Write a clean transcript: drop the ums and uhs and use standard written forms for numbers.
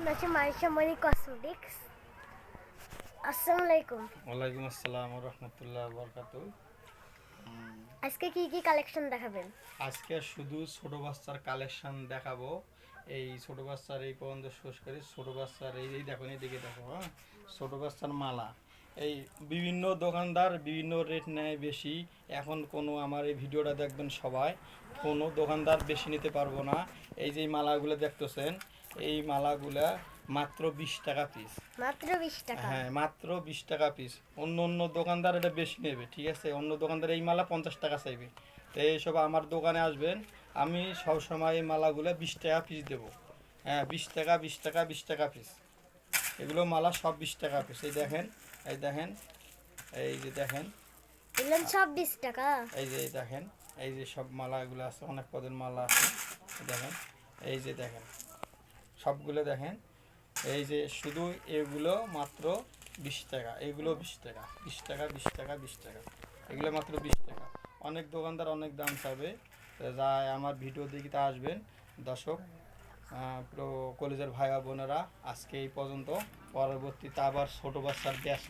হচ্ছে মাইশা মনি কসমেটিক্স। আসসালামু আলাইকুম। ওয়ালাইকুম আসসালাম ওয়া রাহমাতুল্লাহি ওয়া বারাকাতুহু। আজকে কি কি কালেকশন দেখাবেন? আজকে শুধু ছোট বাচ্চার কালেকশন দেখাবো। এই ছোট বাচ্চার এই পর্যন্ত শেষ করে ছোট বাচ্চার এই দেখুন, এদিকে দেখো। হ্যাঁ, ছোট বাচ্চার মালা। এই বিভিন্ন দোকানদার বিভিন্ন রেট নেয় বেশি। এখন কোনো আমার এই ভিডিওটা দেখবেন সবাই, কোনো দোকানদার বেশি নিতে পারবো না। এই যে মালাগুলো দেখতেছেন, এই মালাগুলা মাত্র 20 টাকা পিস। মাত্র 20 টাকা? হ্যাঁ, মাত্র 20 টাকা পিস। অন্য অন্য দোকানদার এটা বেশি নেবে, ঠিক আছে? অন্য দোকানদার এই মালা 50 টাকা চাইবে। তো এইসব আমার দোকানে আসবেন, আমি সবসময় এই মালাগুলো 20 টাকা পিস দেবো। হ্যাঁ, 20 টাকা, 20 টাকা, 20 টাকা পিস। এগুলো মালা সব 20 টাকা পিস। এই দেখেন, এই দেখেন, এই যে দেখেন, এগুলো সব 20 টাকা? এই যে দেখেন, এই যে সব মালাগুলো আছে, অনেক পদের মালা আছে। দেখেন, এই যে দেখেন, সবগুলো দেখেন। এই যে শুধু এগুলো মাত্র 20 টাকা, এগুলো 20 টাকা, 20 টাকা, 20 টাকা, 20 টাকা, এগুলো মাত্র 20 টাকা। অনেক দোকানদার অনেক দাম চাবে, যা আমার ভিডিও দেখতে আসবেন দর্শক। পুরো কলেজের ভাইয়া বোনেরা, আজকে এই পর্যন্ত। পরবর্তীতে আবার ছোটো বাচ্চার ব্যাচ